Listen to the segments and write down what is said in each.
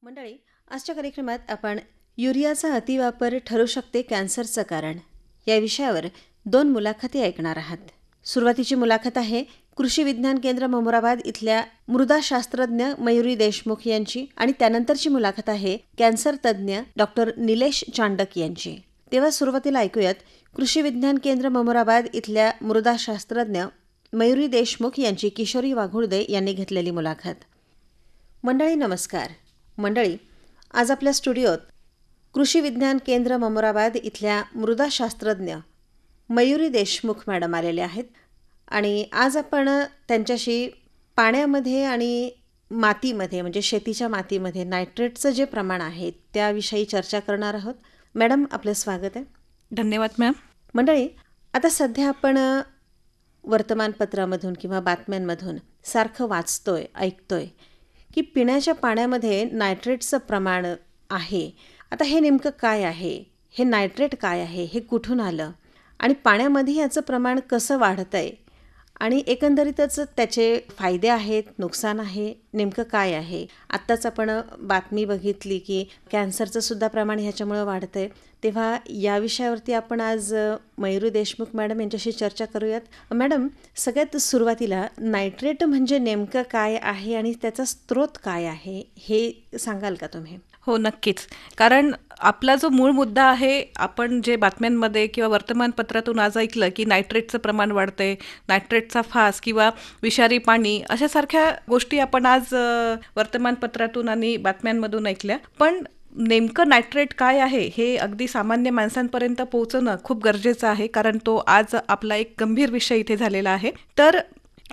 मंडळी, आजच्या कार्यक्रमात आपण युरियाचा अतिवापर ठरू शकते कॅन्सरचं कारण या विषयावर 2 मुलाखती ऐकणार आहात. सुरुवातीची मुलाखत आहे कृषी विज्ञान केंद्र ममुराबाद इथल्या मृदाशास्त्रज्ञ मयुरी देशमुख यांची आणि त्यानंतरची मुलाखत आहे कॅन्सर तज्ज्ञ डॉक्टर निलेश चांडक यांची. तेव्हा सुरुवातीला ऐकूयात कृषी विज्ञान केंद्र ममुराबाद इथल्या मृदाशास्त्रज्ञ मयुरी देशमुख यांची किशोरी वाघुर्दे यांनी घेतलेली मुलाखत. मंडळी नमस्कार. मंडळी, आज आपल्या स्टुडिओत कृषी विज्ञान केंद्र ममुराबाद इथल्या मृदाशास्त्रज्ञ मयुरी देशमुख मॅडम आलेले आहेत आणि आज आपण त्यांच्याशी पाण्यामध्ये आणि मातीमध्ये म्हणजे शेतीच्या मातीमध्ये नायट्रेटचं जे प्रमाण आहे त्याविषयी चर्चा करणार आहोत. मॅडम, आपलं स्वागत आहे. धन्यवाद मॅम. मंडळी, आता सध्या आपण वर्तमानपत्रामधून किंवा बातम्यांमधून सारखं वाचतोय, ऐकतोय की पिण्याच्या पाण्यामध्ये नायट्रेटचं प्रमाण आहे. आता हे नेमकं काय आहे, हे नायट्रेट काय आहे, हे कुठून आलं आणि पाण्यामध्ये याचं प्रमाण कसं वाढतंय आणि एकंदरीतच त्याचे फायदे आहेत, नुकसान आहे, नेमकं काय आहे. आत्ताच आपण बातमी बघितली की कॅन्सरचं सुद्धा प्रमाण ह्याच्यामुळं वाढतंय. तेव्हा या विषयावरती आपण आज मयुरी देशमुख मॅडम यांच्याशी चर्चा करूयात. मॅडम, सगळ्यात सुरुवातीला नायट्रेट म्हणजे नेमकं काय आहे आणि त्याचा स्रोत काय आहे हे सांगाल का तुम्ही? हो, नक्कीच. कारण आपला जो मूळ मुद्दा आहे, आपण जे बातम्यांमध्ये किंवा वर्तमानपत्रातून आज ऐकलं की नायट्रेटचं प्रमाण वाढतंय, नायट्रेटचा फास किंवा विषारी पाणी, अशासारख्या गोष्टी आपण आज वर्तमानपत्रातून आणि बातम्यांमधून ऐकल्या. पण नेमकं नायट्रेट काय आहे हे अगदी सामान्य माणसांपर्यंत पोहोचणं खूप गरजेचं आहे, कारण तो आज आपला एक गंभीर विषय इथे झालेला आहे. तर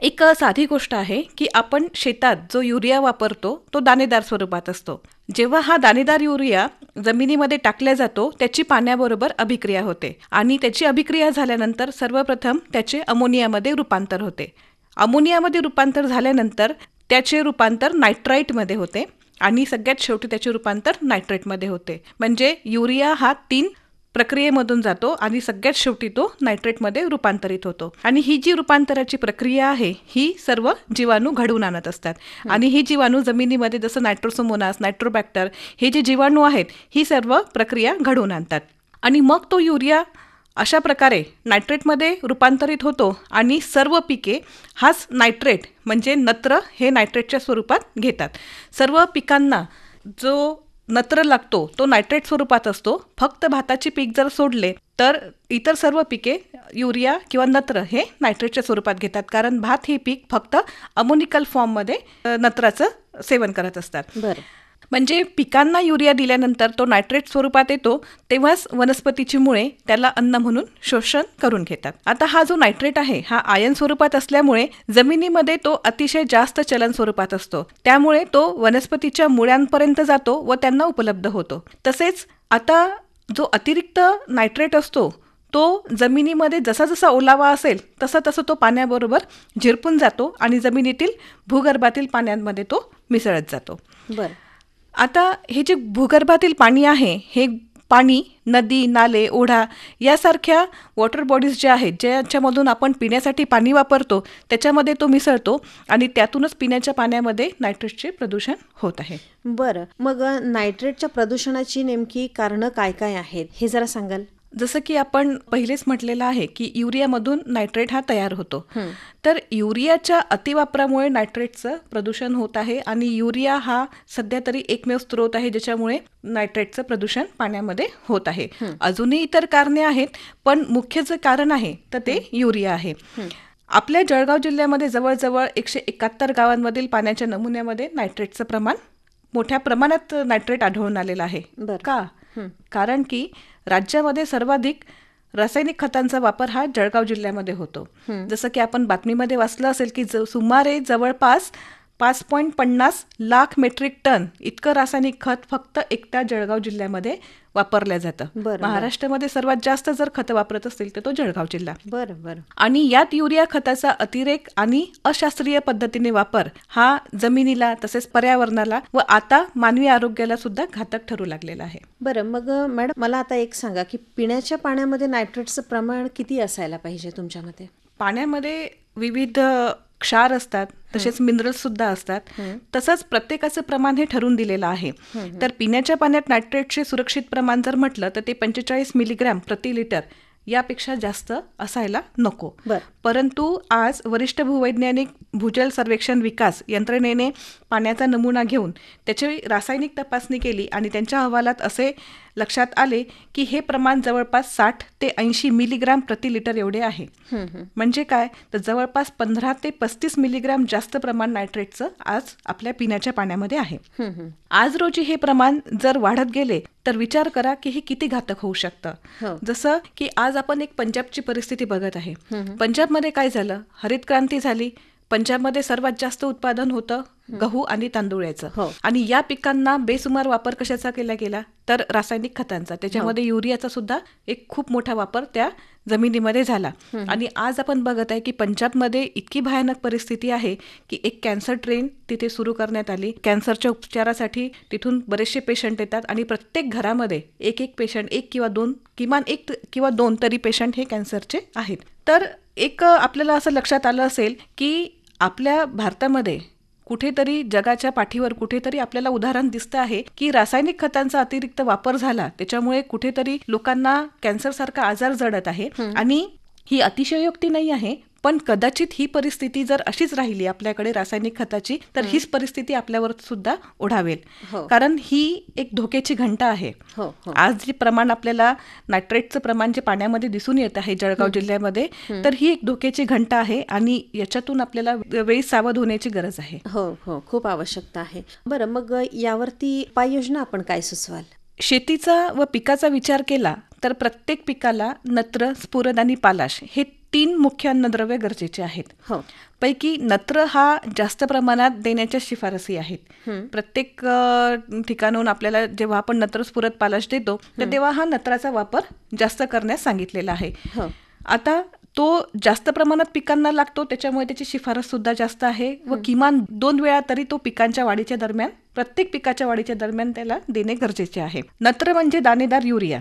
एक साधी गोष्ट आहे की आपण शेतात जो युरिया वापरतो तो दाणेदार स्वरूपात असतो. जेव्हा हा दाणेदार युरिया जमिनीमध्ये टाकला जातो त्याची पाण्याबरोबर अभिक्रिया होते आणि त्याची अभिक्रिया झाल्यानंतर सर्वप्रथम त्याचे अमोनियामध्ये रूपांतर होते. अमोनियामध्ये रूपांतर झाल्यानंतर त्याचे रूपांतर नायट्राईटमध्ये होते आणि सगळ्यात शेवटी त्याचे रूपांतर नायट्रेटमध्ये होते. म्हणजे युरिया हा 3 प्रक्रियेमधून जातो आणि सगळ्यात शेवटी तो नायट्रेटमध्ये रूपांतरित होतो. आणि ही जी रूपांतराची प्रक्रिया आहे ही सर्व जीवाणू घडवून आणत असतात. आणि ही जीवाणू जमिनीमध्ये जसं नायट्रोसोमोनास, नायट्रोबॅक्टर हे जे जीवाणू आहेत ही सर्व प्रक्रिया घडवून आणतात आणि मग तो युरिया अशा प्रकारे नायट्रेटमध्ये रूपांतरित होतो आणि सर्व पिके हाच नायट्रेट म्हणजे नत्र हे नायट्रेटच्या स्वरूपात घेतात. सर्व पिकांना जो नत्र लागतो तो नायट्रेट स्वरूपात असतो. फक्त भाताची पीक जर सोडले तर इतर सर्व पिके युरिया किंवा नत्र हे नायट्रेटच्या स्वरूपात घेतात, कारण भात ही पीक फक्त अमोनिकल फॉर्ममध्ये नत्राचं सेवन करत असतात. बरं. म्हणजे पिकांना युरिया दिल्यानंतर तो नायट्रेट स्वरूपात येतो तेव्हाच वनस्पतीची मुळे त्याला अन्न म्हणून शोषण करून घेतात. आता हा जो नायट्रेट आहे हा आयन स्वरूपात असल्यामुळे जमिनीमध्ये तो अतिशय जास्त चलन स्वरूपात असतो. त्यामुळे तो वनस्पतीच्या मुळ्यांपर्यंत जातो व त्यांना उपलब्ध होतो. तसेच आता जो अतिरिक्त नायट्रेट असतो तो जमिनीमध्ये जसा जसा ओलावा असेल तसा तसा तो पाण्याबरोबर झिरपून जातो आणि जमिनीतील भूगर्भातील पाण्यांमध्ये तो मिसळत जातो. बरं. आता हे जे भूगर्भातील पाणी आहे हे पाणी नदी, नाले, ओढा यासारख्या वॉटर बॉडीज ज्या आहेत ज्याच्यामधून आपण पिण्यासाठी पाणी वापरतो त्याच्यामध्ये तो मिसळतो आणि त्यातूनच पिण्याच्या पाण्यामध्ये नायट्रेटचे प्रदूषण होत आहे. बरं, मग नायट्रेटच्या प्रदूषणाची नेमकी कारणं काय काय आहेत हे जरा सांगाल? जसं की आपण पहिलेच म्हटलेलं आहे की युरियामधून नायट्रेट हा तयार होतो. तर युरियाच्या अतिवापरामुळे नायट्रेटचं प्रदूषण होत आहे आणि युरिया हा सध्या तरी एकमेव स्रोत आहे ज्याच्यामुळे नायट्रेटचं प्रदूषण पाण्यामध्ये होत आहे. अजूनही इतर कारणे आहेत पण मुख्य जे कारण आहे तर ते युरिया आहे. आपल्या जळगाव जिल्ह्यामध्ये जवळजवळ 171 गावांमधील पाण्याच्या नमुन्यामध्ये नायट्रेटचं प्रमाण मोठ्या प्रमाणात नायट्रेट आढळून आलेलं आहे. का? कारण की राज्यामध्ये सर्वाधिक रासायनिक खतांचा वापर हा जळगाव जिल्ह्यामध्ये होतो. जसं की आपण बातमीमध्ये वाचलं असेल की सुमारे जवळपास 5.50 लाख मेट्रिक टन इतकं रासायनिक खत फक्त एकट्या जळगाव जिल्ह्यामध्ये वापरलं जातं. महाराष्ट्रामध्ये सर्वात जास्त जर खत वापरत असतील तर तो जळगाव जिल्हा. बरं. आणि यात युरिया खताचा अतिरेक आणि अशास्त्रीय पद्धतीने वापर हा जमिनीला तसेच पर्यावरणाला व आता मानवी आरोग्याला सुद्धा घातक ठरू लागलेला आहे. बरं, मग मॅडम मला आता एक सांगा की पिण्याच्या पाण्यामध्ये नायट्रेटचं प्रमाण किती असायला पाहिजे तुमच्या मते? पाण्यामध्ये विविध क्षार असतात, तसेच मिनरल्स सुद्धा असतात. तसंच प्रत्येकाचं प्रमाण हे ठरवून दिलेलं आहे. तर पिण्याच्या पाण्यात नायट्रेटचे सुरक्षित प्रमाण जर म्हटलं तर ते 45 मिलीग्रॅम प्रति लिटर यापेक्षा जास्त असायला नको. परंतु आज वरिष्ठ भूवैज्ञानिक भूजल सर्वेक्षण विकास यंत्रणेने पाण्याचा नमुना घेऊन त्याची रासायनिक तपासणी केली आणि त्यांच्या अहवालात असे लक्षात आले की हे प्रमाण जवळपास 60 ते 80 मिलीग्रॅम प्रति लिटर एवढे आहे. म्हणजे काय, तर जवळपास 15 ते 35 मिलीग्रॅम जास्त प्रमाण नायट्रेटचं आज आपल्या पिण्याच्या पाण्यामध्ये आहे. आज रोजी हे प्रमाण जर वाढत गेले तर विचार करा की हे किती घातक होऊ शकतं. जसं की आज आपण एक पंजाबची परिस्थिती बघत आहे. पंजाबमध्ये काय झालं, हरित क्रांती झाली. पंजाबमध्ये सर्वात जास्त उत्पादन होतं गहू आणि तांदूळाचं. आणि या पिकांना बेसुमार वापर कशाचा केला गेला, तर रासायनिक खतांचा. त्याच्यामध्ये युरियाचा सुद्धा एक खूप मोठा वापर त्या जमिनीमध्ये झाला. आणि आज आपण बघत आहे की पंजाबमध्ये इतकी भयानक परिस्थिती आहे की एक कॅन्सर ट्रेन तिथे सुरू करण्यात आली. कॅन्सरच्या उपचारासाठी तिथून बरेचसे पेशंट येतात आणि प्रत्येक घरामध्ये एक पेशंट, किमान एक किंवा दोन तरी पेशंट हे कॅन्सरचे आहेत. तर एक आपल्याला असं लक्षात आलं असेल की आपल्या भारतामध्ये कुठेतरी जगाच्या पाठीवर कुठेतरी आपल्याला उदाहरण दिसतं आहे की रासायनिक खतांचा अतिरिक्त वापर झाला, त्याच्यामुळे कुठेतरी लोकांना कॅन्सरसारखा आजार जडत आहे. आणि ही अतिशयोक्ती नाही आहे, पण कदाचित ही परिस्थिती जर अशीच राहिली आपल्याकडे रासायनिक खताची, तर हीच परिस्थिती आपल्यावर सुद्धा ओढावेल. कारण ही एक धोक्याची घंटा आहे. आज जे प्रमाण आपल्याला नायट्रेटचं प्रमाण जे पाण्यामध्ये दिसून येत आहे जळगाव जिल्ह्यामध्ये, तर ही एक धोक्याची घंटा आहे आणि याच्यातून आपल्याला वेळी सावध होण्याची गरज आहे. हो, खूप आवश्यकता आहे. बरं, मग यावरती उपाययोजना आपण काय सुचवाल? शेतीचा व पिकाचा विचार केला तर प्रत्येक पिकाला नत्र, स्फुरद आणि पालाश हे 3 मुख्य अन्नद्रव्य गरजेचे आहेत. पैकी नत्र हा जास्त प्रमाणात देण्याच्या शिफारसी आहेत. प्रत्येक ठिकाणून आपल्याला जेव्हा आपण नत्र, स्फुरद, पालाश देतो तर तेव्हा हा नत्राचा वापर जास्त करण्यास सांगितलेला आहे. आता तो जास्त प्रमाणात पिकांना लागतो, त्याच्यामुळे त्याची शिफारस सुद्धा जास्त आहे व किमान 2 वेळा तरी तो पिकांच्या वाढीच्या दरम्यान, प्रत्येक पिकाच्या वाढीच्या दरम्यान त्याला देणे गरजेचे आहे. नत्र म्हणजे दाणेदार युरिया.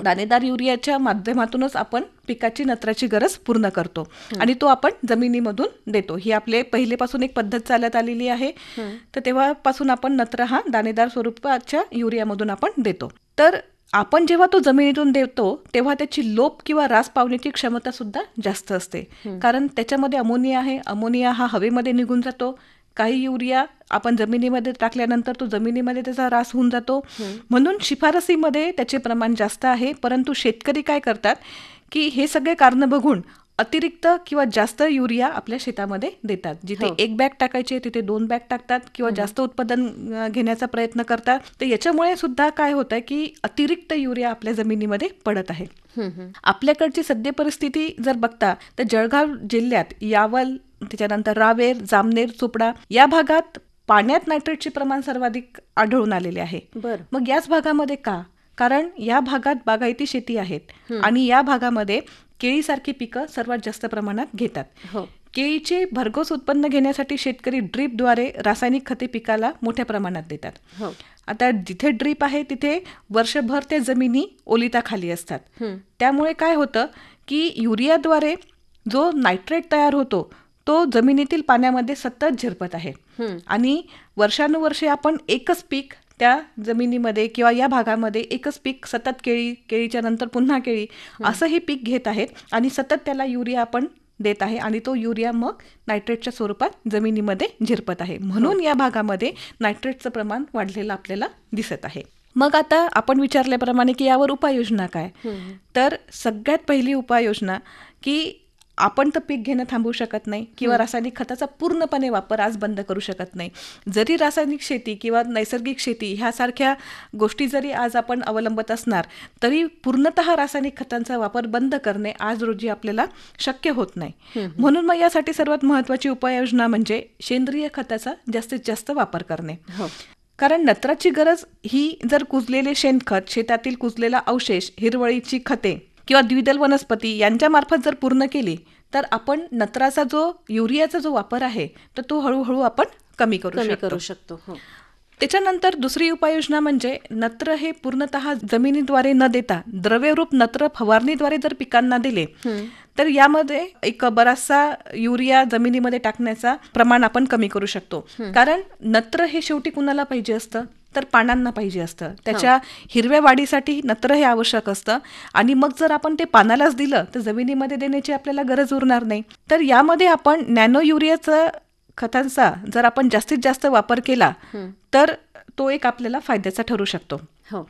दाणेदार युरियाच्या माध्यमातूनच आपण पिकाची नत्राची गरज पूर्ण करतो आणि तो आपण जमिनीमधून देतो. ही आपले पहिलेपासून एक पद्धत चालत आलेली आहे. तर तेव्हापासून आपण नत्र हा दाणेदार स्वरूपाच्या युरियामधून आपण देतो. तर आपण जेव्हा तो जमिनीतून देतो तेव्हा त्याची लोप किंवा ऱ्हास पावण्याची क्षमता सुद्धा जास्त असते, कारण त्याच्यामध्ये अमोनिया आहे. अमोनिया हा हवेमध्ये निघून जातो. काही युरिया आपण जमिनीमध्ये टाकल्यानंतर तो जमिनीमध्ये त्याचा ऱ्हास होऊन जातो. म्हणून शिफारसीमध्ये त्याचे प्रमाण जास्त आहे. परंतु शेतकरी काय करतात की हे सगळे कारण बघून अतिरिक्त किंवा जास्त युरिया आपल्या शेतामध्ये देतात. जिथे 1 बॅग टाकायचे तिथे 2 बॅग टाकतात किंवा जास्त उत्पादन घेण्याचा प्रयत्न करतात. तर याच्यामुळे सुद्धा काय होतं की अतिरिक्त युरिया आपल्या जमिनीमध्ये पडत आहे. आपल्याकडची सद्य परिस्थिती जर बघता तर जळगाव जिल्ह्यात यावल, त्याच्यानंतर रावेर, जामनेर, चोपडा या भागात पाण्यात नायट्रेटचे प्रमाण सर्वाधिक आढळून आलेले आहे. मग याच भागामध्ये का? कारण या भागात बागायती शेती आहेत आणि या भागामध्ये केळीसारखी पिकं सर्वात जास्त प्रमाणात घेतात. केळीचे भरघोस उत्पन्न घेण्यासाठी शेतकरी ड्रीपद्वारे रासायनिक खते पिकाला मोठ्या प्रमाणात देतात. आता जिथे ड्रीप आहे तिथे वर्षभर त्या जमिनी ओलिताखाली असतात. त्यामुळे काय होतं की युरियाद्वारे जो नायट्रेट तयार होतो तो जमिनीतील पाण्यामध्ये सतत झिरपत आहे आणि वर्षानुवर्षे आपण एकच पीक त्या जमिनीमध्ये किंवा या भागामध्ये एकच पीक सतत केळीच्या नंतर पुन्हा केळी असं हे पीक घेत आहेत आणि सतत त्याला युरिया आपण देत आहे आणि तो युरिया मग नायट्रेटच्या स्वरूपात जमिनीमध्ये झिरपत आहे. म्हणून या भागामध्ये नायट्रेटचं प्रमाण वाढलेलं आपल्याला दिसत आहे. मग आता आपण विचारल्याप्रमाणे की यावर उपाययोजना काय, तर सगळ्यात पहिली उपाययोजना की आपण तर पीक घेणं थांबवू शकत नाही किंवा रासायनिक खताचा पूर्णपणे वापर आज बंद करू शकत नाही. जरी रासायनिक शेती किंवा नैसर्गिक शेती ह्यासारख्या गोष्टी जरी आज आपण अवलंबत असणार तरी पूर्णतः रासायनिक खतांचा वापर बंद करणे आज रोजी आपल्याला शक्य होत नाही. म्हणून मग यासाठी सर्वात महत्त्वाची उपाययोजना म्हणजे सेंद्रिय खताचा जास्तीत जास्त वापर करणे. कारण नत्राची गरज ही जर कुजलेले शेणखत, शेतातील कुजलेला अवशेष, हिरवळीची खते किंवा द्विदल वनस्पती यांच्या मार्फत जर पूर्ण केली तर आपण नत्राचा युरियाचा जो वापर आहे तर तो हळूहळू आपण कमी करू शकतो. त्याच्यानंतर दुसरी उपाययोजना म्हणजे नत्र हे पूर्णतः जमिनीद्वारे न देता द्रव्यरूप नत्र फवारणीद्वारे जर पिकांना दिले तर यामध्ये एक बराचसा युरिया जमिनीमध्ये टाकण्याचा प्रमाण आपण कमी करू शकतो. कारण नत्र हे शेवटी कुणाला पाहिजे असतं, तर पानांना पाहिजे असतं. त्याच्या हिरव्या वाढीसाठी नत्र हे आवश्यक असतं. आणि मग जर आपण ते पानालाच दिलं तर जमिनीमध्ये देण्याची आपल्याला गरज उरणार नाही. तर यामध्ये आपण नॅनो युरियाचा खतांचा जर आपण जास्तीत जास्त वापर केला तर तो एक आपल्याला फायद्याचा ठरू शकतो.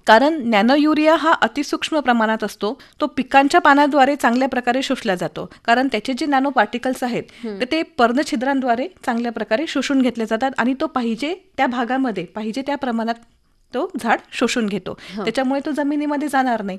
कारण नॅनो युरिया हा अतिसूक्ष्म प्रमाणात असतो. तो पिकांच्या पानाद्वारे चांगल्या प्रकारे शोषला जातो. कारण त्याचे जे नॅनो पार्टिकल्स आहेत तर ते पर्णछिद्रांद्वारे चांगल्या प्रकारे शोषून घेतले जातात आणि तो पाहिजे त्या भागामध्ये पाहिजे त्या प्रमाणात तो झाड शोषून घेतो. त्याच्यामुळे तो जमिनीमध्ये जाणार नाही.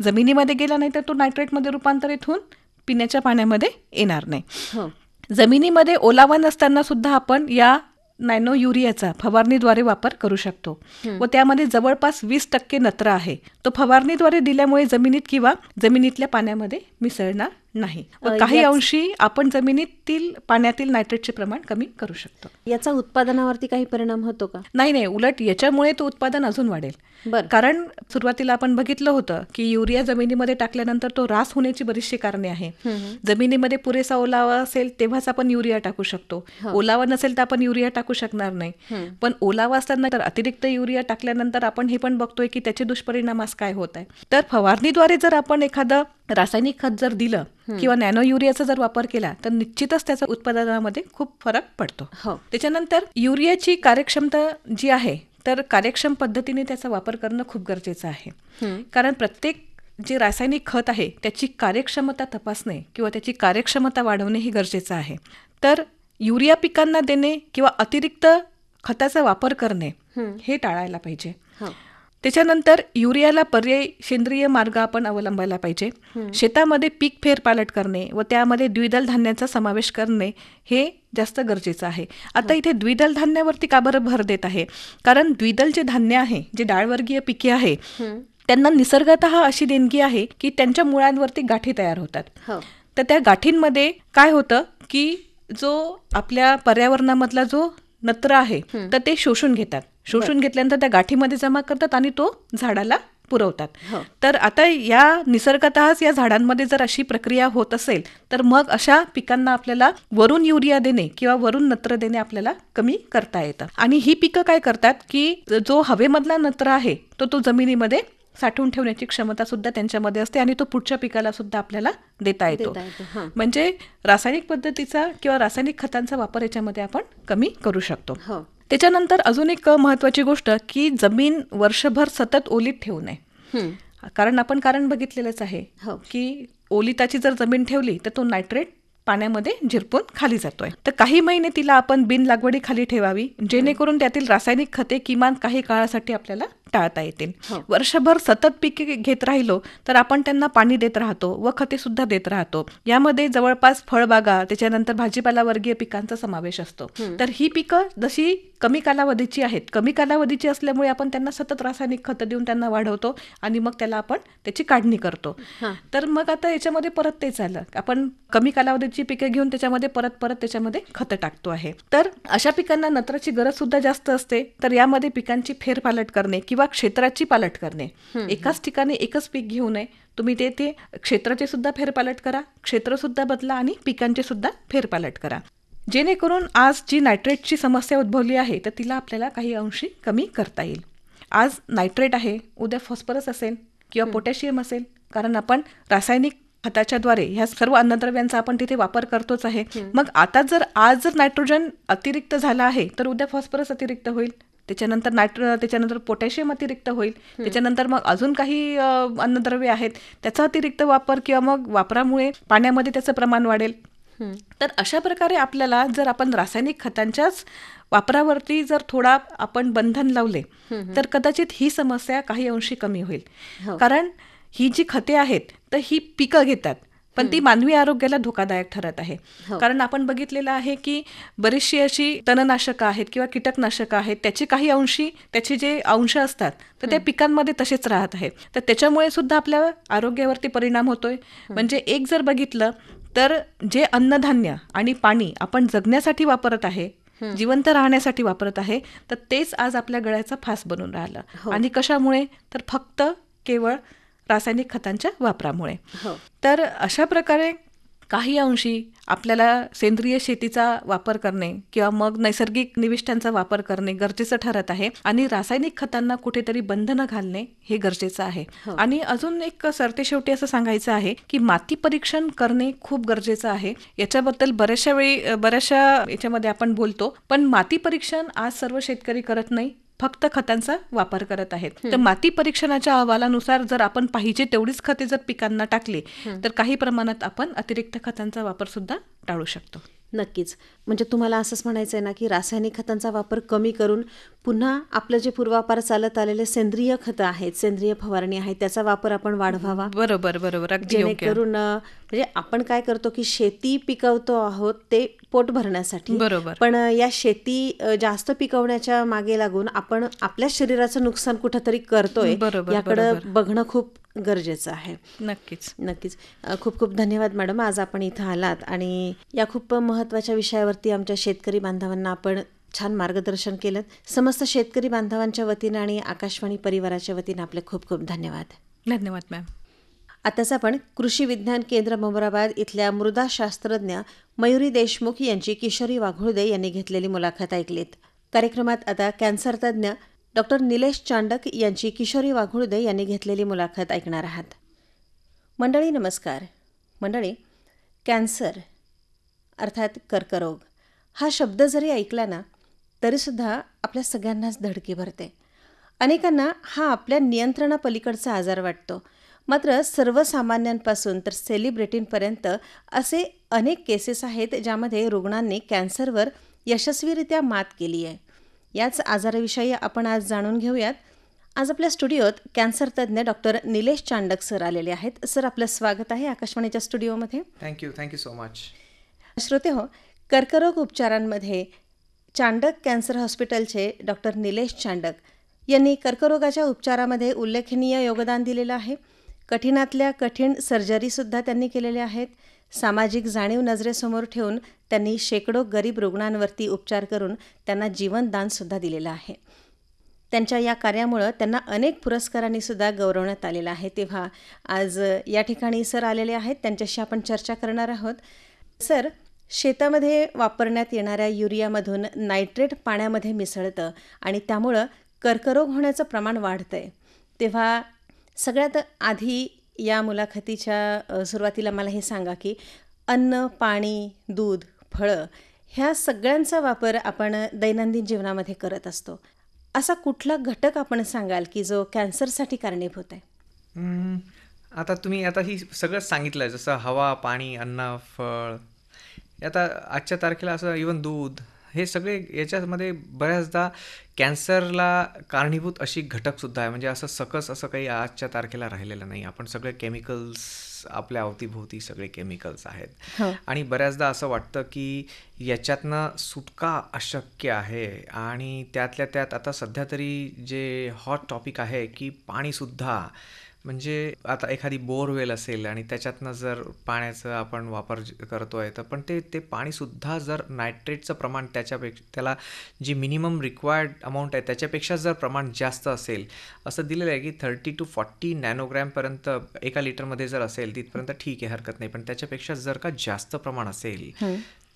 जमिनीमध्ये गेला नाही तर तो नायट्रेटमध्ये रूपांतरित होऊन पिण्याच्या पाण्यामध्ये येणार नाही. जमिनीमध्ये ओलावा नसताना सुद्धा आपण या नॅनो युरियाचा फवारणीद्वारे वापर करू शकतो. व त्यामध्ये जवळपास 20% नत्र आहे. तो फवारणीद्वारे दिल्यामुळे जमिनीत किंवा जमिनीतल्या पाण्यामध्ये मिसळणार नाही. व काही अंशी आपण जमिनीतील पाण्यातील नायट्रेटचे प्रमाण कमी करू शकतो. याचा उत्पादनावरती काही परिणाम होतो का? नाही, उलट याच्यामुळे तो उत्पादन अजून वाढेल. कारण सुरुवातीला आपण बघितलं होतं की युरिया जमिनीमध्ये टाकल्यानंतर तो ऱ्हास होण्याची बरीचशी कारणे आहे. जमिनीमध्ये पुरेसा ओलावा असेल तेव्हाच आपण युरिया टाकू शकतो. ओलावा नसेल तर आपण युरिया टाकू शकणार नाही. पण ओलावा असताना तर अतिरिक्त युरिया टाकल्यानंतर आपण हे पण बघतोय की त्याचे दुष्परिणाम काय होत आहे. तर फवारणीद्वारे जर आपण एखादं रासायनिक खत जर दिलं किंवा नॅनो युरियाचा जर वापर केला तर निश्चितच त्याच्या उत्पादनामध्ये खूप फरक पडतो. त्याच्यानंतर युरियाची कार्यक्षमता जी आहे तर कार्यक्षम पद्धतीने त्याचा वापर करणं खूप गरजेचं आहे. कारण प्रत्येक जे रासायनिक खत आहे त्याची कार्यक्षमता तपासणे किंवा त्याची कार्यक्षमता वाढवणे हे गरजेचं आहे. तर युरिया पिकांना देणे किंवा अतिरिक्त खताचा वापर करणे हे टाळायला पाहिजे. त्याच्यानंतर युरियाला पर्यायी सेंद्रिय मार्ग आपण अवलंबायला पाहिजे. शेतामध्ये पीक फेरपालट करणे व त्यामध्ये द्विदल धान्याचा समावेश करणे हे जास्त गरजेचं आहे. आता इथे द्विदल धान्यावरती का बरं भर देत आहे? कारण द्विदल जे धान्य आहे, जे डाळवर्गीय पिके आहे, त्यांना निसर्गतः अशी देणगी आहे की त्यांच्या मुळांवरती गाठी तयार होतात. तर त्या गाठींमध्ये काय होतं की जो आपल्या पर्यावरणामधला जो नत्र आहे तर ते शोषून घेतात. शोषून घेतल्यानंतर त्या गाठीमध्ये जमा करतात आणि तो झाडाला पुरवतात. तर आता या निसर्गतःच या झाडांमध्ये जर अशी प्रक्रिया होत असेल तर मग अशा पिकांना आपल्याला वरून युरिया देणे किंवा वरून नत्र देणे आपल्याला कमी करता येतं. आणि ही पिकं काय करतात की जो हवेमधला नत्र आहे तो जमिनीमध्ये साठवून ठेवण्याची क्षमता सुद्धा त्यांच्यामध्ये असते आणि तो पुढच्या पिकाला सुद्धा आपल्याला देता येतो. म्हणजे रासायनिक पद्धतीचा किंवा रासायनिक खतांचा वापर याच्यामध्ये आपण कमी करू शकतो. त्याच्यानंतर अजून एक महत्वाची गोष्ट की जमीन वर्षभर सतत ओलीत ठेवू नये. कारण बघितलेलंच आहे की ओलिताची जर जमीन ठेवली तर तो नायट्रेट पाण्यामध्ये झिरपून खाली जातोय. तर काही महिने तिला आपण बिन लागवडी खाली ठेवावी जेणेकरून त्यातील रासायनिक खते किमान काही काळासाठी आपल्याला टाळता येतील. वर्षभर सतत पिके घेत राहिलो तर आपण त्यांना पाणी देत राहतो व खते सुद्धा देत राहतो. यामध्ये जवळपास फळबागा त्याच्यानंतर भाजीपाला वर्गीय पिकांचा समावेश असतो. तर ही पिकं जशी कमी कालावधीची आहेत, कमी कालावधीची असल्यामुळे आपण त्यांना सतत रासायनिक खतं देऊन त्यांना वाढवतो आणि मग त्याला आपण त्याची काढणी करतो. तर मग आता याच्यामध्ये परत तेच आलं, आपण कमी कालावधीची पिके घेऊन त्याच्यामध्ये परत त्याच्यामध्ये खतं टाकतो आहे. तर अशा पिकांना नत्राची गरज सुद्धा जास्त असते. तर यामध्ये पिकांची फेरपालट करणे किंवा क्षेत्राची पालट करणे. एकाच ठिकाणी एकच पीक घेऊ नये. तुम्ही ते क्षेत्राचे सुद्धा फेरपालट करा, क्षेत्र सुद्धा बदला आणि पिकांचे सुद्धा फेरपालट करा. जेणेकरून आज जी नायट्रेटची समस्या उद्भवली आहे तर तिला आपल्याला काही अंशी कमी करता येईल. आज नायट्रेट आहे, उद्या फॉस्फरस असेल किंवा पोटॅशियम असेल. कारण आपण रासायनिक खताच्याद्वारे ह्या सर्व अन्नद्रव्यांचा आपण तिथे वापर करतोच आहे. मग आता आज जर नायट्रोजन अतिरिक्त झाला आहे तर उद्या फॉस्फरस अतिरिक्त होईल, त्याच्यानंतर पोटॅशियम अतिरिक्त होईल, त्याच्यानंतर मग अजून काही अन्नद्रव्य आहेत त्याचा अतिरिक्त वापर किंवा मग वापरामुळे पाण्यामध्ये त्याचं प्रमाण वाढेल. तर अशा प्रकारे आपल्याला जर आपण रासायनिक खतांच्याच वापरावरती जर थोडा आपण बंधन लावले तर कदाचित ही समस्या काही अंशी कमी होईल. कारण ही जी खते आहेत तर ही पिकं घेतात पण ती मानवी आरोग्याला धोकादायक ठरत आहे. कारण आपण बघितलेलं आहे की बरीचशी अशी तणनाशकं आहेत किंवा कीटकनाशकं आहेत, त्याचे काही अंशी त्याचे जे अंश असतात तर त्या पिकांमध्ये तसेच राहत आहेत. तर त्याच्यामुळे सुद्धा आपल्या आरोग्यावरती परिणाम होतोय. म्हणजे एक जर बघितलं तर जे अन्नधान्य आणि पाणी आपण जगण्यासाठी वापरत आहे, जिवंत राहण्यासाठी वापरत आहे, तर तेच आज आपल्या गळ्याचा फास बनून राहिलं. आणि कशामुळे? तर फक्त केवळ रासायनिक खतांच्या वापरामुळे. तर अशा प्रकारे काही अंशी आपल्याला सेंद्रिय शेतीचा वापर करणे किंवा मग नैसर्गिक निविष्ठांचा वापर करणे गरजेचं ठरत आहे आणि रासायनिक खतांना कुठेतरी बंधनं घालणे हे गरजेचं आहे. आणि अजून एक सरतेशेवटी असं सांगायचं आहे की माती परीक्षण करणे खूप गरजेचं आहे. याच्याबद्दल बऱ्याचशा याच्यामध्ये आपण बोलतो, पण माती परीक्षण आज सर्व शेतकरी करत नाही, फक्त खतांचा वापर करत आहेत. तर माती परीक्षणाच्या अहवालानुसार जर आपण पाहिजे तेवढीच खते जर पिकांना टाकली तर काही प्रमाणात आपण अतिरिक्त खतांचा वापर सुद्धा टाळू शकतो. नक्कीच. म्हणजे तुम्हाला असंच म्हणायचं आहे ना की रासायनिक खतांचा वापर कमी करून पुन्हा आपलं जे पूर्वापार चालत आलेले सेंद्रिय खतं आहेत, सेंद्रिय फवारणी आहे, त्याचा वापर आपण वाढवावा. बरोबर बरोबर, अगदी योग्य. जेणेकरून म्हणजे आपण काय करतो की शेती पिकवतो आहोत ते पोट भरण्यासाठी, बरोबर. पण या शेती जास्त पिकवण्याच्या मागे लागून आपण आपल्या शरीराचं नुकसान कुठंतरी करतोय, बरोबर, याकडं बरोबर. बघणं खूप गरजेचं आहे. नक्कीच. नक्कीच. खूप खूप धन्यवाद मॅडम, आज आपण इथं आलात आणि या खूप महत्त्वाच्या विषयावरती आमच्या शेतकरी बांधवांना आपण छान मार्गदर्शन केलं. समस्त शेतकरी बांधवांच्या वतीनं आणि आकाशवाणी परिवाराच्या वतीनं आपले खूप खूप धन्यवाद. धन्यवाद मॅम. आताच आपण कृषी विज्ञान केंद्र ममराबाद इथल्या मृदा शास्त्रज्ञ मयुरी देशमुख यांची किशोरी वाघोळदे यांनी घेतलेली मुलाखत ऐकलीत. कार्यक्रमात आता कॅन्सर तज्ज्ञ डॉक्टर निलेश चांडक यांची किशोरी वाघोळदे यांनी घेतलेली मुलाखत ऐकणार आहात. मंडळी नमस्कार. मंडळी, कॅन्सर अर्थात कर्करोग हा शब्द जरी ऐकला ना तरीसुद्धा आपल्या सगळ्यांनाच धडकी भरते. अनेकांना हा आपल्या नियंत्रणापलीकडचा आजार वाटतो. मात्र सर्वसामान्यांपासून तर सेलिब्रिटींपर्यंत असे अनेक केसेस आहेत ज्यामध्ये रुग्णांनी कॅन्सरवर यशस्वीरित्या मात केली आहे. याच आजाराविषयी आपण आज जाणून घेऊयात. आज आपल्या स्टुडिओत कॅन्सर तज्ज्ञ डॉक्टर निलेश चांडक सर आलेले आहेत. सर, आपलं स्वागत आहे आकाशवाणीच्या स्टुडिओमध्ये. Thank you so much. श्रोते हो, कर्करोग उपचारांमध्ये चांडक कॅन्सर हॉस्पिटलचे डॉक्टर निलेश चांडक यांनी कर्करोगाच्या उपचारामध्ये उल्लेखनीय योगदान दिलेलं आहे. कठीणातल्या कठीण सर्जरीसुद्धा त्यांनी केलेल्या आहेत. सामाजिक जाणीव नजरेसमोर ठेवून त्यांनी शेकडो गरीब रुग्णांवरती उपचार करून त्यांना जीवनदानसुद्धा दिलेलं आहे. त्यांच्या या कार्यामुळं त्यांना अनेक पुरस्कारांनीसुद्धा गौरवण्यात आलेलं आहे. तेव्हा आज या ठिकाणी सर आलेले आहेत, त्यांच्याशी आपण चर्चा करणार आहोत. सर, शेतामध्ये वापरण्यात येणाऱ्या युरियामधून नायट्रेट पाण्यामध्ये मिसळतं आणि त्यामुळं कर्करोग होण्याचं प्रमाण वाढतं आहे. तेव्हा सगळ्यात आधी या मुलाखतीच्या सुरुवातीला मला हे सांगा की अन्न, पाणी, दूध, फळं ह्या सगळ्यांचा वापर आपण दैनंदिन जीवनामध्ये करत असतो. असा कुठला घटक आपण सांगाल की जो कॅन्सरसाठी कारणीभूत आहे? आता तुम्ही ही सगळं सांगितलं, जसं हवा, पाणी, अन्न, फळ. आता आजच्या तारखेला असं इवन दूध, हे सगळे याच्यामध्ये बऱ्याचदा कॅन्सरला कारणीभूत अशी घटकसुद्धा आहे. म्हणजे असं सकस असं काही आजच्या तारखेला राहिलेलं नाही. आपण सगळे केमिकल्स, आपल्या अवतीभोवती सगळे केमिकल्स आहेत. आणि बऱ्याचदा असं वाटतं की याच्यातनं सुटका अशक्य आहे. आणि त्यातल्या त्यात आता सध्या तरी जे हॉट टॉपिक आहे की पाणीसुद्धा, म्हणजे आता एखादी बोरवेल असेल आणि त्याच्यातनं जर पाण्याचं आपण वापर करतोय तर पण ते पाणीसुद्धा जर नायट्रेटचं प्रमाण त्याला जी मिनिमम रिक्वायर्ड अमाऊंट आहे त्याच्यापेक्षा जर प्रमाण जास्त असेल, असं दिलेलं आहे की 30 to 40 नॅनोग्रॅमपर्यंत एका लिटरमध्ये जर असेल तिथपर्यंत ठीक आहे, हरकत नाही. पण त्याच्यापेक्षा जर का जास्त प्रमाण असेल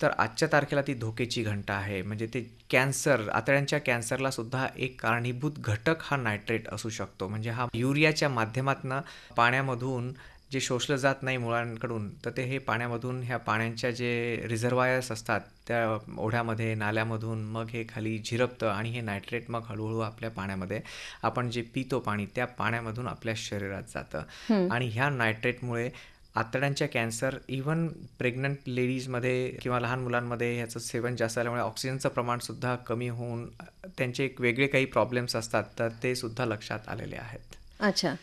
तर आजच्या तारखेला ती धोक्याची घंटा आहे. म्हणजे ते कॅन्सर, आतड्यांच्या कॅन्सरला सुद्धा एक कारणीभूत घटक हा नायट्रेट असू शकतो. म्हणजे हा युरियाच्या माध्यमातून पाण्यामधून जे शोषलं जात नाही मुळांकडून, तर ते हे पाण्यामधून, ह्या पाण्याच्या जे रिझर्वायर्स असतात त्या ओढ्यामध्ये, नाल्यामधून मग हे खाली झिरपतं आणि हे नायट्रेट मग हळूहळू आपल्या पाण्यामध्ये, आपण जे पितो पाणी, त्या पाण्यामधून आपल्या शरीरात जातं. आणि ह्या नायट्रेटमुळे आतड्यांच्या कॅन्सर, इव्हन प्रेग्नंट लेडीजमध्ये किंवा लहान मुलांमध्ये ह्याचं सेवन जास्त झाल्यामुळे ऑक्सिजनचं प्रमाणसुद्धा कमी होऊन त्यांचे एक वेगळे काही प्रॉब्लेम्स असतात, तर ते सुद्धा लक्षात आलेले आहेत. अच्छा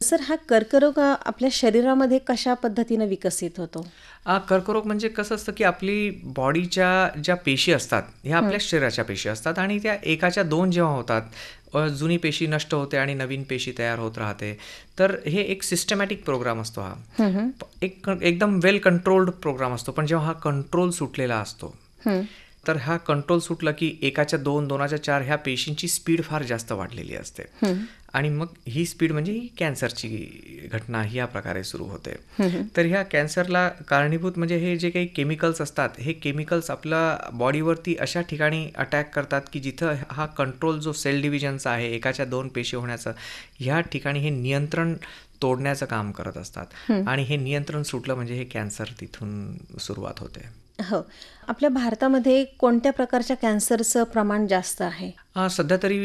सर, हा कर्करोग आपल्या शरीरामध्ये कशा पद्धतीनं विकसित होतो? कर्करोग म्हणजे कसं असतं की आपली बॉडीच्या ज्या पेशी असतात ह्या आपल्या शरीराच्या पेशी असतात आणि त्या एकाच्या दोन जेव्हा होतात, जुनी पेशी नष्ट होते आणि नवीन पेशी तयार होत राहते. तर हे एक सिस्टमॅटिक प्रोग्राम असतो. हा एकदम वेल कंट्रोल्ड प्रोग्राम असतो. पण जेव्हा हा कंट्रोल सुटलेला असतो तर हा कंट्रोल सुटला की एकाच्या 2, 2च्या 4 ह्या पेशींची स्पीड फार जास्त वाढलेली असते आणि मग ही स्पीड म्हणजे ही कॅन्सरची घटना ह्या प्रकारे सुरू होते. तर ह्या कॅन्सरला कारणीभूत म्हणजे हे जे काही केमिकल्स असतात, हे केमिकल्स आपल्या बॉडीवरती अशा ठिकाणी अटॅक करतात की जिथं हा कंट्रोल जो सेल डिव्हिजनचा आहे, एकाच्या 2 पेशी होण्याचं, ह्या ठिकाणी हे नियंत्रण तोडण्याचं काम करत असतात आणि हे नियंत्रण सुटलं म्हणजे हे कॅन्सर तिथून सुरुवात होते. हो. आपल्या भारतामध्ये कोणत्या प्रकारच्या कॅन्सरचं प्रमाण जास्त आहे? सध्या तरी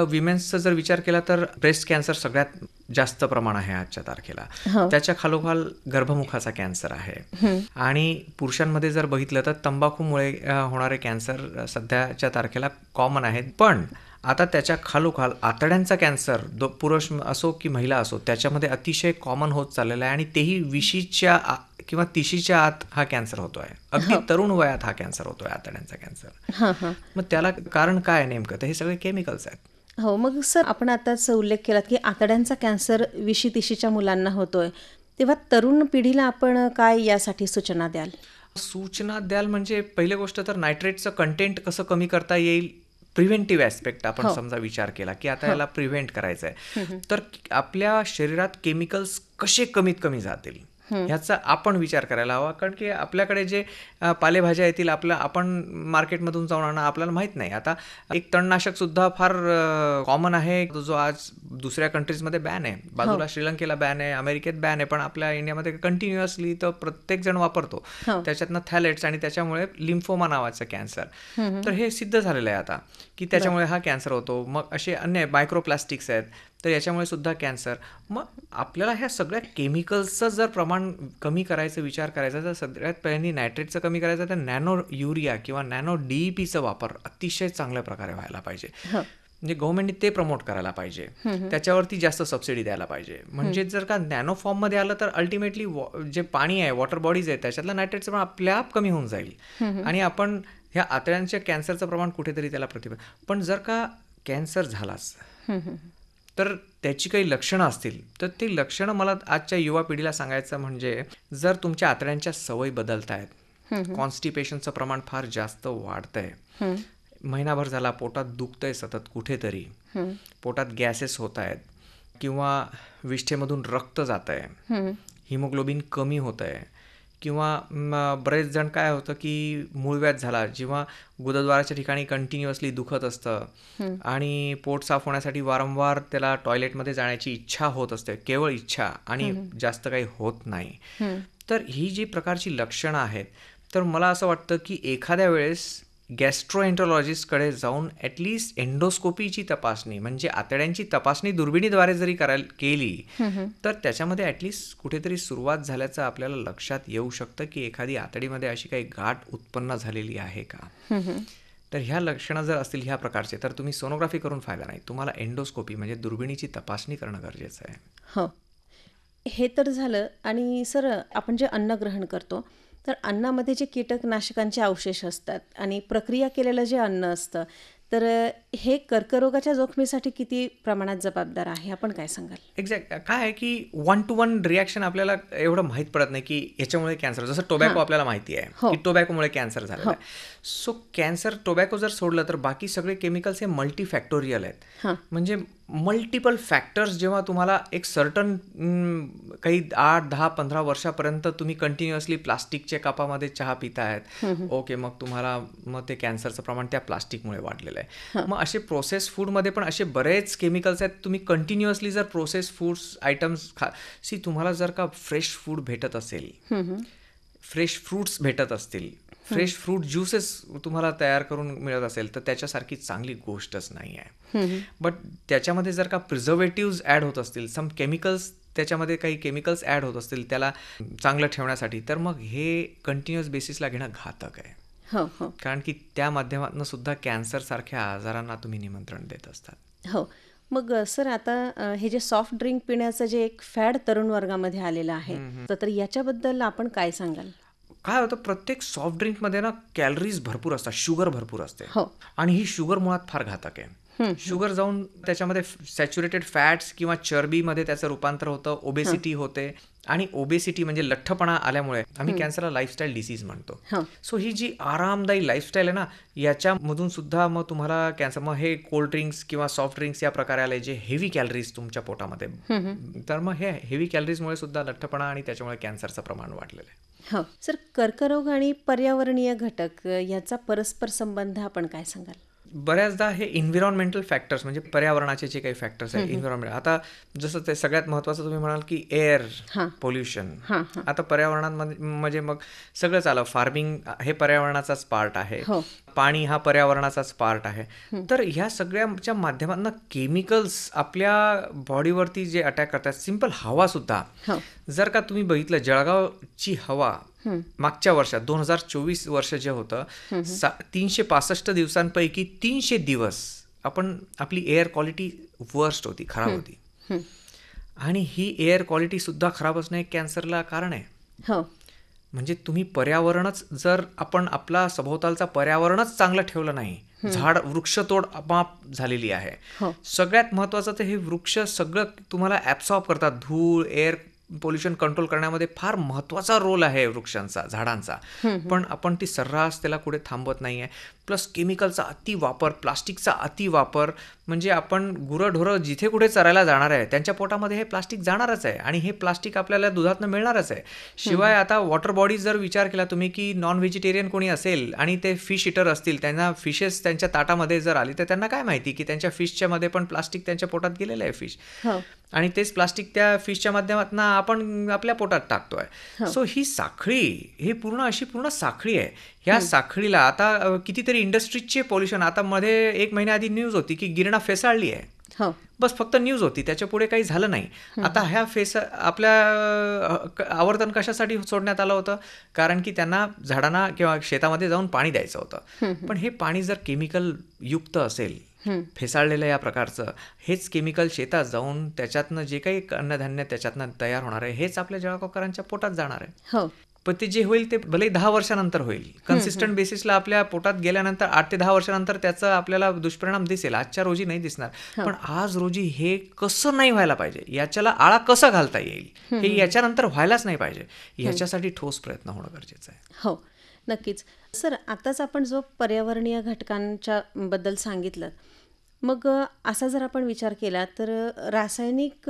विमेन्सचा जर विचार केला तर ब्रेस्ट कॅन्सर सगळ्यात जास्त प्रमाण आहे आजच्या तारखेला. त्याच्या खालोखाल गर्भमुखाचा कॅन्सर आहे आणि पुरुषांमध्ये जर बघितलं तर तंबाखूमुळे होणारे कॅन्सर सध्याच्या तारखेला कॉमन आहेत. पण आता त्याच्या खालोखाल आतड्यांचा कॅन्सर पुरुष असो की महिला असो त्याच्यामध्ये अतिशय कॉमन होत चाललेला आहे आणि तेही 20च्या किंवा 30च्या आत हा कॅन्सर होतोय. अगदी तरुण वयात हा कॅन्सर होतोय, आतड्यांचा कॅन्सर. मग त्याला कारण काय आहे नेमकं? तर हे सगळे केमिकल्स आहेत. हो. मग सर, आपण आताच उल्लेख केलात की आतड्यांचा कॅन्सर 20-30च्या मुलांना होतोय, तेव्हा तरुण पिढीला आपण काय यासाठी सूचना द्याल? सूचना द्याल म्हणजे पहिली गोष्ट तर नायट्रेटचं कंटेंट कसं कमी करता येईल, प्रिव्हेंटिव्ह ॲस्पेक्ट आपण समजा विचार केला की आता याला प्रिव्हेंट करायचं आहे, तर आपल्या शरीरात केमिकल्स कसे कमीत कमी जातील ह्याचा आपण विचार करायला हवा. कारण की आपल्याकडे जे पालेभाज्या येतील आपण मार्केटमधून जाऊन आणा, आपल्याला माहीत नाही. आता एक तणनाशक सुद्धा फार कॉमन आहे जो आज दुसऱ्या कंट्रीजमध्ये बॅन आहे. बाजूला श्रीलंकेला बॅन आहे, अमेरिकेत बॅन आहे, पण आपल्या इंडियामध्ये कंटिन्युअसली तर प्रत्येक जण वापरतो. त्याच्यातनं थॅलेट्स आणि त्याच्यामुळे लिम्फोमा नावाचं कॅन्सर, तर हे सिद्ध झालेलं आहे आता की त्याच्यामुळे हा कॅन्सर होतो. मग असे अन्य मायक्रोप्लास्टिक्स आहेत, तर याच्यामुळे सुद्धा कॅन्सर. मग आपल्याला ह्या सगळ्या केमिकल्सचं जर प्रमाण कमी करायचं विचार करायचा तर सगळ्यात पहिल्यांदा नायट्रेटचं कमी करायचं, तर नॅनो युरिया किंवा नॅनो DEPचा वापर अतिशय चांगल्या प्रकारे व्हायला पाहिजे. म्हणजे गव्हर्नमेंटने ते प्रमोट करायला पाहिजे, त्याच्यावरती जास्त सबसिडी द्यायला पाहिजे. म्हणजे जर का नॅनो फॉर्ममध्ये आलं तर अल्टिमेटली जे पाणी आहे, वॉटर बॉडीज आहे, त्याच्यातलं नायट्रेटचं प्रमाण आपल्याप कमी होऊन जाईल आणि आपण ह्या आतड्यांच्या कॅन्सरचं प्रमाण कुठेतरी त्याला पण जर का कॅन्सर झालाच तर त्याची काही लक्षणं असतील तर ती लक्षणं मला आजच्या युवा पिढीला सांगायचं म्हणजे, जर तुमच्या आतड्यांच्या सवयी बदलत आहेत, कॉन्स्टिपेशनचं प्रमाण फार जास्त वाढतंय, महिनाभर झाला पोटात दुखतंय सतत कुठेतरी, पोटात गॅसेस होत आहेत किंवा विष्ठेमधून रक्त जात आहे, हिमोग्लोबिन कमी होत आहे किंवा बरेच जण काय होतं की मूळव्याध झाला, जेव्हा गुदद्वाराच्या ठिकाणी कंटिन्युअसली दुखत असतं आणि पोट साफ होण्यासाठी वारंवार त्याला टॉयलेटमध्ये जाण्याची इच्छा होत असते, केवळ इच्छा, आणि जास्त काही होत नाही. तर ही जी प्रकारची लक्षणं आहेत, तर मला असं वाटतं की एखाद्या वेळेस गॅस्ट्रोएंटरोलॉजिस्टकडे जाऊन ॲटलिस्ट एंडोस्कोपीची तपासणी म्हणजे आतड्यांची तपासणी दुर्बिणीद्वारे जरी केली तर त्याच्यामध्ये ॲटलिस्ट कुठेतरी सुरुवात झाल्याचं आपल्याला लक्षात येऊ शकतं की एखादी आतडीमध्ये अशी काही गाठ उत्पन्न झालेली आहे का. तर ह्या लक्षणं जर असतील ह्या प्रकारचे तर तुम्ही सोनोग्राफी करून फायदा नाही, तुम्हाला एंडोस्कोपी म्हणजे दुर्बिणीची तपासणी करणं गरजेचं आहे. हो, हे तर झालं. आणि सर, आपण जे अन्न ग्रहण करतो तर अन्नामध्ये जे कीटकनाशकांचे अवशेष असतात आणि प्रक्रिया केलेलं जे अन्न असतं, तर हे कर्करोगाच्या जोखमीसाठी किती प्रमाणात जबाबदार आहे, आपण काय सांगाल? एक्झॅक्ट काय आहे की 1 to 1 रिॲक्शन आपल्याला एवढं माहीत पडत नाही की याच्यामुळे कॅन्सर, जसं टोबॅको आपल्याला माहिती आहे की टोबॅकोमुळे कॅन्सर झालेला आहे. सो कॅन्सर टोबॅको जर सोडलं तर बाकी सगळे केमिकल्स हे मल्टीफॅक्टोरियल आहेत. म्हणजे मल्टिपल फॅक्टर्स जेव्हा तुम्हाला एक सर्टन काही 8, 10, 15 वर्षापर्यंत तुम्ही कंटिन्युअसली प्लास्टिकच्या कपामध्ये चहा पितायत, ओके, मग तुम्हाला ते कॅन्सरचं प्रमाण त्या प्लास्टिकमुळे वाढलेलं आहे. मग असे प्रोसेस फूडमध्ये पण असे बरेच केमिकल्स आहेत. तुम्ही कंटिन्युअसली जर प्रोसेस फूड्स आयटम्स तुम्हाला जर का फ्रेश फूड भेटत असेल, फ्रेश फ्रूट्स भेटत असतील, फ्रेश फ्रूट ज्यूसेस तुम्हाला तयार करून मिळत असेल, तर त्याच्यासारखी चांगली गोष्टच नाही आहे. बट त्याच्यामध्ये जर का प्रिझर्वेटिव्ज ॲड होत असतील, सम केमिकल्स, त्याच्यामध्ये काही केमिकल्स ॲड होत असतील त्याला चांगलं ठेवण्यासाठी, तर मग हे कंटिन्युअस बेसिसला घेणं घातक आहे. कारण की त्या माध्यमातून सुद्धा कॅन्सरसारख्या आजारांना तुम्ही निमंत्रण देत असतात. हो. मग सर, आता हे जे सॉफ्ट ड्रिंक पिण्याचं जे एक फॅड तरुण वर्गामध्ये आलेलं आहे, तर याच्याबद्दल आपण काय सांगाल? काय होतं, प्रत्येक सॉफ्ट ड्रिंकमध्ये ना कॅलरीज भरपूर असतात, शुगर भरपूर असते आणि ही शुगर मुळात फार घातक आहे. शुगर जाऊन त्याच्यामध्ये सॅच्युरेटेड फॅट्स किंवा चरबीमध्ये त्याचं रूपांतर होतं, ओबेसिटी होते, आणि ओबेसिटी म्हणजे लठ्ठपणा आल्यामुळे आम्ही कॅन्सरला लाईफस्टाईल डिसीज म्हणतो. सो ही जी आरामदायी लाईफस्टाईल आहे ना, याच्यामधून सुद्धा मग तुम्हाला कॅन्सर, मग हे कोल्ड ड्रिंक्स किंवा सॉफ्ट ड्रिंक्स या प्रकारे आले जे हेवी कॅलरीज तुमच्या पोटामध्ये, तर मग हे हेवी कॅलरीजमुळे सुद्धा लठ्ठपणा आणि त्याच्यामुळे कॅन्सरचं प्रमाण वाढलेलं आहे. हो सर, कर्करोग आणि पर्यावरणीय घटक याचा परस्पर संबंध आपण काय सांगाल? बऱ्याचदा हे एन्व्हायरमेंटल फॅक्टर्स म्हणजे पर्यावरणाचे जे काही फॅक्टर्स आहे, एन्व्हायरमेंट, आता जसं ते सगळ्यात महत्त्वाचं तुम्ही म्हणाल की एअर पोल्युशन, आता पर्यावरणात म्हणजे मग सगळंच आलं. फार्मिंग हे पर्यावरणाचाच पार्ट आहे, पाणी हा पर्यावरणाचाच पार्ट आहे. तर ह्या सगळ्याच्या माध्यमातून केमिकल्स आपल्या बॉडीवरती जे अटॅक करतात, सिंपल हवा सुद्धा, जर का तुम्ही बघितलं जळगावची हवा मागच्या वर्षात 2024 वर्ष जे होतं, 365 दिवसांपैकी 300 दिवस आपली एअर क्वालिटी वर्स्ट होती, खराब होती. आणि ही एअर क्वालिटी सुद्धा खराब असणं एक कॅन्सरला कारण आहे. म्हणजे तुम्ही पर्यावरणच जर आपण आपला सभोवतालचा पर्यावरणच चांगलं ठेवलं नाही, वृक्षतोड अमाप झालेली आहे. सगळ्यात महत्वाचं तर हे वृक्ष सगळं तुम्हाला ॲब्सॉर्ब करतात, धूळ, एअर पोल्युशन कंट्रोल करण्यामध्ये फार महत्त्वाचा रोल आहे वृक्षांचा, झाडांचा. पण आपण ती सर्रास त्याला कुठे थांबवत नाही आहे. प्लस केमिकलचा अतिवापर, प्लास्टिकचा अतिवापर, म्हणजे आपण गुरंढोरं जिथे कुठे चरायला जाणार आहे त्यांच्या पोटामध्ये हे प्लास्टिक जाणारच आहे, आणि हे प्लास्टिक आपल्याला दुधातनं मिळणारच आहे. शिवाय आता वॉटर बॉडीज जर विचार केला तुम्ही की नॉन व्हेजिटेरियन कोणी असेल आणि ते फिश इटर असतील, त्यांना फिशेस त्यांच्या ताटामध्ये जर आली तर त्यांना काय माहिती की त्यांच्या फिशच्या मध्ये पण प्लास्टिक त्यांच्या पोटात गेलेलं आहे फिश, आणि तेच प्लास्टिक त्या फिशच्या माध्यमातून आपण आपल्या पोटात टाकतोय. सो ही साखळी, ही पूर्ण साखळी आहे. ह्या साखळीला आता कितीतरी इंडस्ट्रीजचे पॉल्युशन, आता मध्ये 1 महिन्या आधी न्यूज होती की गिरणा फेसाळली आहे, बस फक्त न्यूज होती, त्याच्या पुढे काही झालं नाही. आता ह्या आपल्या आवर्तन कशासाठी सोडण्यात आलं होतं, कारण की त्यांना झाडांना किंवा शेतामध्ये जाऊन पाणी द्यायचं होतं. पण हे पाणी जर केमिकल युक्त असेल, फेसाळलेलं या प्रकारचं, हेच केमिकल शेतात जाऊन त्याच्यातनं जे काही अन्नधान्य त्याच्यातनं तयार होणार आहे हेच आपल्या जळगावकरांच्या पोटात जाणार आहे. पण ते जे होईल ते भले 10 वर्षानंतर होईल, कन्सिस्टंट बेसिसला आपल्या पोटात गेल्यानंतर 8 ते 10 वर्षानंतर त्याचा आपल्याला दुष्परिणाम दिसेल, आजच्या रोजी नाही दिसणार. पण आज रोजी हे कसं नाही व्हायला पाहिजे, याच्याला आळा कसा घालता येईल, हे याच्यानंतर व्हायलाच नाही पाहिजे, याच्यासाठी ठोस प्रयत्न होणं गरजेचं आहे. हो नक्कीच. सर, आताच आपण जो पर्यावरणीय घटकांच्या बद्दल सांगितलं, मग असा जर आपण विचार केला तर रासायनिक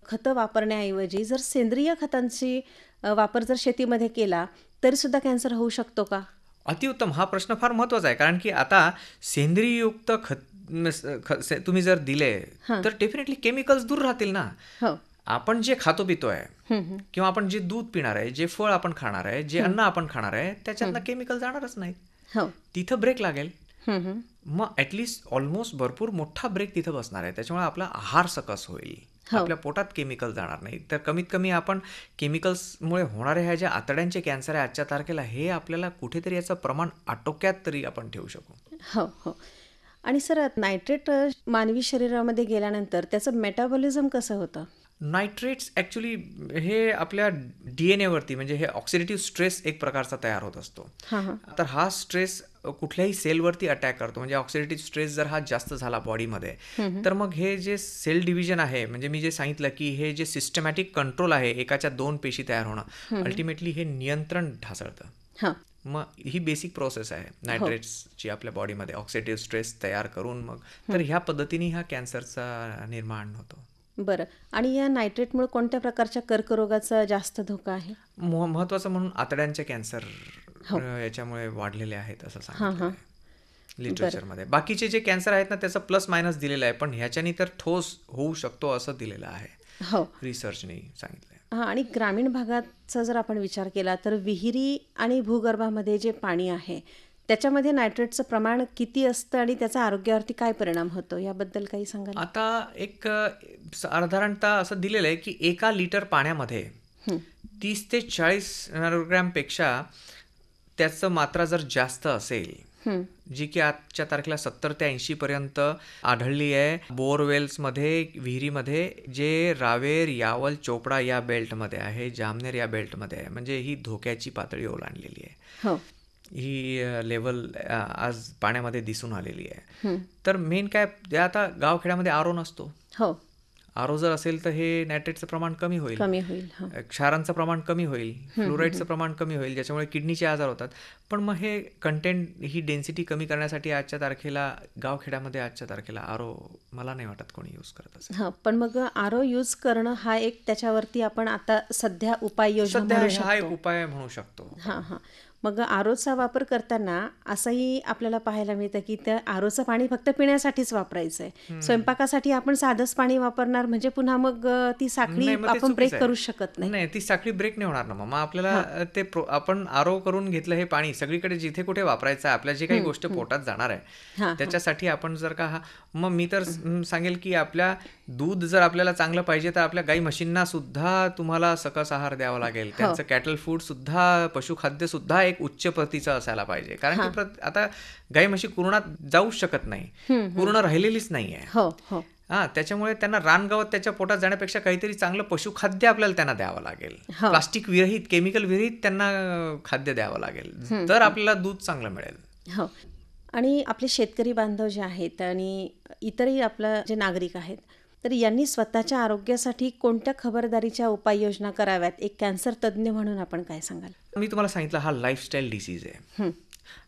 खतं वापरण्याऐवजी जर सेंद्रिय खतांची वापर जर शेतीमध्ये केला तरी सुद्धा कॅन्सर होऊ शकतो का? अतिउत्तम, हा प्रश्न फार महत्त्वाचा आहे. कारण की आता सेंद्रिययुक्त तुम्ही जर दिले तर डेफिनेटली केमिकल्स दूर राहतील ना. आपण जे खातो पितोय किंवा आपण जे दूध पिणार आहे, जे फळ आपण खाणार आहे, जे अन्न आपण खाणार आहे, त्याच्यातनं केमिकल जाणारच नाहीत. तिथं ब्रेक लागेल. मग ॲटलिस्ट ऑलमोस्ट भरपूर मोठा ब्रेक तिथं बसणार आहे. त्याच्यामुळे आपला आहार सकस होईल, आपल्या पोटात केमिकल जाणार नाही. तर कमीत कमी आपण केमिकल्समुळे होणाऱ्या ह्या ज्या आतड्यांचे कॅन्सर आहे आजच्या तारखेला, हे आपल्याला कुठेतरी याचं प्रमाण आटोक्यात तरी आपण ठेवू शकू. हो. आणि सर, नायट्रेट मानवी शरीरामध्ये गेल्यानंतर त्याचं मेटाबॉलिझम कसं होतं? नायट्रेट्स ॲक्च्युली हे आपल्या DNA वरती, म्हणजे हे ऑक्सिडेटिव्ह स्ट्रेस एक प्रकारचा तयार होत असतो. तर हा स्ट्रेस कुठल्याही सेलवरती अटॅक करतो. म्हणजे ऑक्सिडेटिव्ह स्ट्रेस जर हा जास्त झाला बॉडीमध्ये, तर मग हे जे सेल डिव्हिजन आहे, म्हणजे मी जे सांगितलं की हे जे सिस्टमॅटिक कंट्रोल आहे, एकाच्या 2 पेशी तयार होणं, अल्टिमेटली हे नियंत्रण ढासळतं. मग ही बेसिक प्रोसेस आहे नायट्रेट्सची आपल्या बॉडीमध्ये, ऑक्सिडेटिव्ह स्ट्रेस तयार करून मग, तर ह्या पद्धतीने हा कॅन्सरचा निर्माण होतो. बरं. आणि या नायट्रेटमुळे कोणत्या प्रकारच्या कर्करोगाचा जास्त धोका आहे? महत्वाचं म्हणून आतड्यांचे कॅन्सर याच्यामुळे वाढलेले आहेत असं सांगितलं लिटरेचरमध्ये. बाकीचे जे कॅन्सर आहेत ना, त्याचं प्लस मायनस दिलेलं आहे, पण ह्याच्यानी तर ठोस होऊ शकतो असं दिलेलं आहे, रिसर्चने सांगितलंय. आणि ग्रामीण भागाचा जर आपण विचार केला तर विहिरी आणि भूगर्भामध्ये जे पाणी आहे त्याच्यामध्ये नायट्रेटचं प्रमाण किती असतं आणि त्याचा आरोग्यावरती काय परिणाम होतो, याबद्दल काही सांगाल? आता एक साधारणतः असं दिलेलं आहे की 1 लिटर पाण्यामध्ये 30 ते 40 नॅनोग्रॅमपेक्षा त्याचं मात्रा जर जास्त असेल, जी की आजच्या तारखेला 70 ते 80 पर्यंत आढळली आहे बोरवेल्समध्ये, विहिरीमध्ये, जे रावेर, यावल, चोपडा या बेल्टमध्ये आहे, जामनेर या बेल्टमध्ये आहे. म्हणजे ही धोक्याची पातळी ओलांडलेली आहे. ही लेवल आज पाण्यामध्ये दिसून आलेली आहे. तर मेन काय आता गावखेड्यामध्ये आरो नसतो. हो, आरो जर असेल तर हे नायट्रेटचं प्रमाण कमी होईल, कमी होईल. हां, क्षारांचं प्रमाण कमी होईल, फ्लोराईडचं प्रमाण कमी होईल, ज्याच्यामुळे किडनीचे आजार होतात. पण मग हे कंटेंट, ही डेन्सिटी कमी करण्यासाठी आजच्या तारखेला गावखेड्यामध्ये आरो मला नाही वाटत कोणी यूज करत असेल. हां. पण मग आरो यूज करणं हा एक त्याच्यावरती आपण आता सध्या उपाययोजना सध्या म्हणू हा एक शकतो. उपाय म्हणू शकतो. हां, हां. मग आरोचा वापर करताना असंही आपल्याला पाहायला मिळतं की त्या आरोचं पाणी फक्त पिण्यासाठीच वापरायचं आहे. स्वयंपाकासाठी आपण साधंच पाणी वापरणार म्हणजे पुन्हा मग ती साखळी नाही, मग ते आपण चुकीचं ब्रेक आहे. करू शकत नाही. नाही, ती साखळी ब्रेक नाही होणार ना. मग आपल्याला ते आपण आरो करून घेतलं हे पाणी सगळीकडे जिथे कुठे वापरायचं आहे, आपल्या जे काही गोष्ट पोटात जाणार आहे हां, त्याच्यासाठी आपण जर का मग मी तर सांगेल की आपल्या दूध जर आपल्याला चांगलं पाहिजे तर आपल्या गाई म्हशींना सुद्धा तुम्हाला सकस आहार द्यावा लागेल. त्यांचं कॅटल फूड सुद्धा, पशुखाद्य सुद्धा एक उच्च प्रतीचं असायला पाहिजे. कारण की आता गाई म्हशी कुरणात जाऊच शकत नाही, पूर्ण राहिलेलीच नाही आहे. हो, हो. त्याच्यामुळे त्यांना रानगावात त्याच्या पोटात जाण्यापेक्षा काहीतरी चांगलं पशुखाद्य आपल्याला त्यांना द्यावं लागेल. हो. प्लास्टिक विरहित, केमिकल विरहित त्यांना खाद्य द्यावं लागेल, तर आपल्याला दूध चांगलं मिळेल. हो. आणि आपले शेतकरी बांधव जे आहेत आणि इतरही आपलं जे नागरिक आहेत, तर यांनी स्वतःच्या आरोग्यासाठी कोणत्या खबरदारीच्या उपाययोजना कराव्यात? एक कॅन्सर तज्ज्ञ म्हणून आपण काय सांगाल? मी तुम्हाला सांगितलं हा लाईफस्टाईल डिसीज आहे.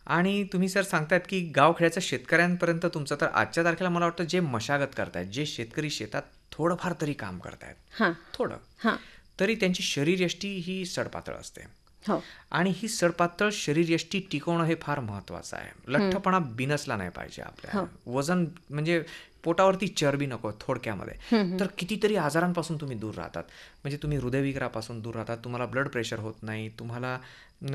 आणि तुम्ही सर सांगतायत की गावखेड्याच्या शेतकऱ्यांपर्यंत तुमचं, तर आजच्या तारखेला मला वाटतं जे मशागत करतायत, जे शेतकरी शेतात थोडंफार तरी काम करतायत, हां, थोडं हां. तरी त्यांची शरीरयष्टी ही सडपातळ असते. हो, आणि ही सडपातळ शरीरयष्टी टिकवणं हे फार महत्वाचं आहे. लठ्ठपणा बिनसला नाही पाहिजे आपल्या. वजन म्हणजे पोटावरती चरबी नको थोडक्यामध्ये. तर कितीतरी आजारांपासून तुम्ही दूर राहतात. म्हणजे तुम्ही हृदयविकारापासून दूर राहतात, तुम्हाला ब्लड प्रेशर होत नाही, तुम्हाला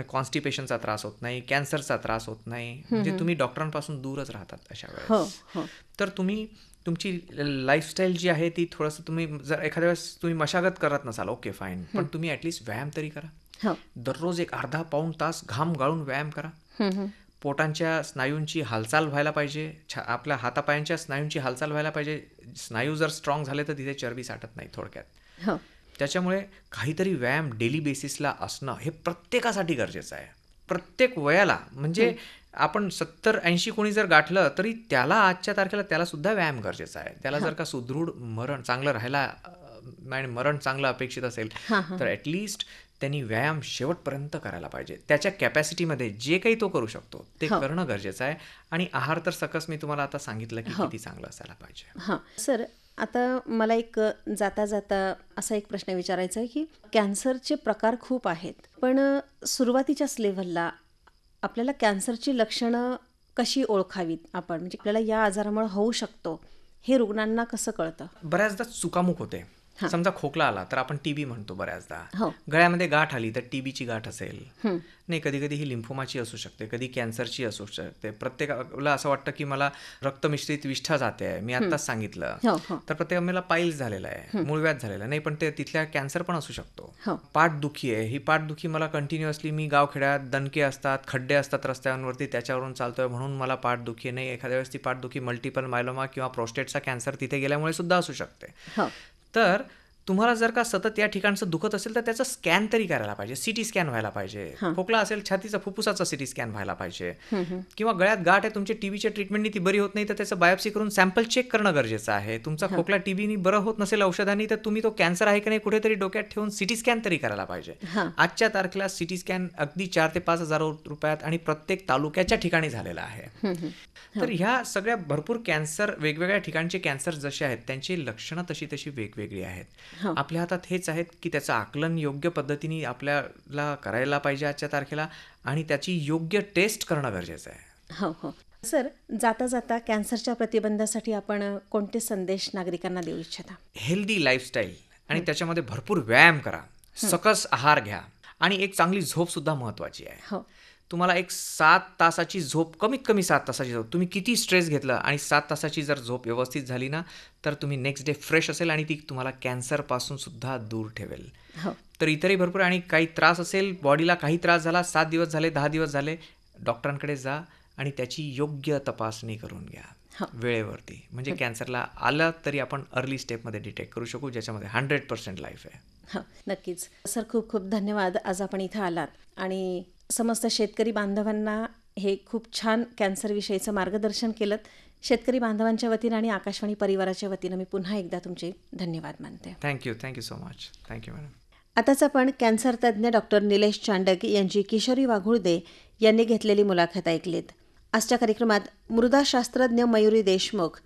कॉन्स्टिपेशनचा त्रास होत नाही, कॅन्सरचा त्रास होत नाही. म्हणजे तुम्ही डॉक्टरांपासून दूरच राहतात अशा हो, वेळेस. हो. तर तुम्ही तुमची लाईफस्टाईल जी आहे ती थोडंसं, तुम्ही जर एखाद्या वेळेस तुम्ही मशागत करत नसाल, ओके फाईन, पण तुम्ही ॲटलिस्ट व्यायाम तरी करा. हो. दररोज एक अर्धा पाऊण तास घाम गाळून व्यायाम करा. पोटांच्या स्नायूंची हालचाल व्हायला पाहिजे, आपल्या हातापायांच्या स्नायूंची हालचाल व्हायला पाहिजे. स्नायू जर स्ट्रॉंग झाले तर तिथे चरबी साठत नाही थोडक्यात. हो, त्याच्यामुळे काहीतरी व्यायाम डेली बेसिसला असणं हे प्रत्येकासाठी गरजेचं आहे. प्रत्येक वयाला, म्हणजे आपण 70-80 कोणी जर गाठलं तरी त्याला आजच्या तारखेला त्याला सुद्धा व्यायाम गरजेचा आहे. त्याला जर का सुदृढ मरण चांगलं राहायला, मरण चांगलं अपेक्षित असेल तर ॲटलिस्ट त्यांनी व्यायाम शेवटपर्यंत करायला पाहिजे. त्याच्या कॅपॅसिटीमध्ये जे काही तो करू शकतो ते करणं गरजेचं आहे. आणि आहार तर सकस मी तुम्हाला आता सांगितलं की किती चांगलं असायला पाहिजे. हां. सर, आता मला एक जाता जाता असा एक प्रश्न विचारायचा आहे की कॅन्सरचे प्रकार खूप आहेत, पण सुरुवातीच्याच लेव्हलला आपल्याला कॅन्सरची लक्षणं कशी ओळखावीत आपण? म्हणजे आपल्याला या आजारामुळे होऊ शकतो हे रुग्णांना कसं कळतं? बऱ्याचदा चुकामुक होते. समजा खोकला आला तर आपण टीबी म्हणतो बऱ्याचदा. हो. गळ्यामध्ये गाठ आली तर टीबीची गाठ असेल. नाही, कधी कधी ही लिम्फोमाची असू शकते, कधी कॅन्सरची असू शकते. प्रत्येकाला असं वाटतं की मला रक्तमिश्रित विष्ठा जाते आहे, मी आत्ताच सांगितलं. हो, हो. तर प्रत्येकाला पाईल्स झालेला आहे, मूळव्याध झालेला आहे. नाही, पण ते तिथल्या कॅन्सर पण असू शकतो. हो. पाठदुखी आहे, ही पाठदुखी मला कंटिन्युअसली, मी गावखेड्यात दणके असतात, खड्डे असतात रस्त्यांवरती, त्याच्यावरून चालतोय म्हणून मला पाठदुखी नाही. एखाद्या वेळेस ती पाठदुखी मल्टिपल मायलोमा किंवा प्रोस्टेटचा कॅन्सर तिथे गेल्यामुळे सुद्धा असू शकते. हो. तर तुम्हाला जर का सतत या ठिकाणचं दुखत असेल तर त्याचा स्कॅन तरी करायला पाहिजे, सिटी स्कॅन व्हायला पाहिजे. खोकला असेल, छातीचा फुफ्फुसाचा सिटी स्कॅन व्हायला पाहिजे. किंवा गळ्यात गाठ आहे, तुमच्या टीबीच्या ट्रीटमेंटनी ती बरी होत नाही तर त्याचं बायोप्सी करून सॅम्पल चेक करणं गरजेचं आहे. तुमचा खोकला टीबीनी बरं होत नसेल औषधांनी तर तुम्ही तो कॅन्सर आहे की नाही कुठेतरी डोक्यात ठेवून सिटी स्कॅन तरी करायला पाहिजे. आजच्या तारखेला सिटी स्कॅन अगदी 4,000 ते 5,000 रुपयात आणि प्रत्येक तालुक्याच्या ठिकाणी झालेला आहे. तर ह्या सगळ्या भरपूर कॅन्सर, वेगवेगळ्या ठिकाणचे कॅन्सर जसे आहेत त्यांची लक्षणं तशी तशी वेगवेगळी आहेत. आपल्या हातात हेच आहेत की त्याचं आकलन योग्य पद्धतीने आपल्याला करायला पाहिजे आजच्या तारखेला, आणि त्याची योग्य टेस्ट करणं गरजेचं आहे. हो, हो. सर, जाता जाता कॅन्सरच्या प्रतिबंधासाठी आपण कोणते संदेश नागरिकांना देऊ इच्छिता? हेल्दी लाईफस्टाईल आणि त्याच्यामध्ये भरपूर व्यायाम करा, सकस आहार घ्या, आणि एक चांगली झोप सुद्धा महत्त्वाची आहे. हो. तुम्हाला एक 7 तासाची झोप, कमीत कमी 7 तासाची झोप, तुम्ही किती स्ट्रेस घेतलं आणि 7 तासाची जर झोप व्यवस्थित झाली ना तर तुम्ही नेक्स्ट डे फ्रेश असेल आणि ती तुम्हाला कॅन्सरपासून सुद्धा दूर ठेवेल. हो. तर इतरही भरपूर, आणि काही त्रास असेल, बॉडीला काही त्रास झाला, 7 दिवस झाले, 10 दिवस झाले, डॉक्टरांकडे जा आणि त्याची योग्य तपासणी करून घ्या वेळेवरती. म्हणजे कॅन्सरला आलं तरी आपण अर्ली स्टेपमध्ये डिटेक्ट करू शकू, ज्याच्यामध्ये 100% लाईफ आहे. हां, नक्कीच. सर, खूप खूप धन्यवाद. आज आपण इथं आलात आणि समस्त शेतकरी बांधवांना हे खूप छान कॅन्सरविषयीचं मार्गदर्शन केलं. शेतकरी बांधवांच्या वतीनं आणि आकाशवाणी परिवाराच्या वतीनं मी पुन्हा एकदा तुमचे धन्यवाद मानते. Thank you so much. Thank you madam. आताच आपण कॅन्सर तज्ज्ञ डॉक्टर निलेश चांडक यांची किशोरी वाघुळदे यांनी घेतलेली मुलाखत ऐकलीत. आजच्या कार्यक्रमात मृदाशास्त्रज्ञ मयुरी देशमुख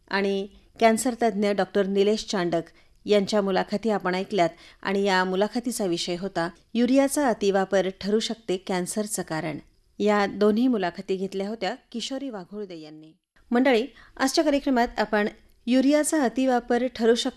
आणि कॅन्सर तज्ज्ञ डॉक्टर निलेश चांडक यांच्या मुलाखती आपण ऐकल्यात आणि या मुलाखतीचा विषय होता युरियाचा अतिवापर ठरू शकते कॅन्सरचं कारण. या दोन्ही मुलाखती घेतल्या होत्या किशोरी वाघुळदे यांनी. मंडळी, आजच्या कार्यक्रमात आपण युरियाचा अतिवापर ठरू शकते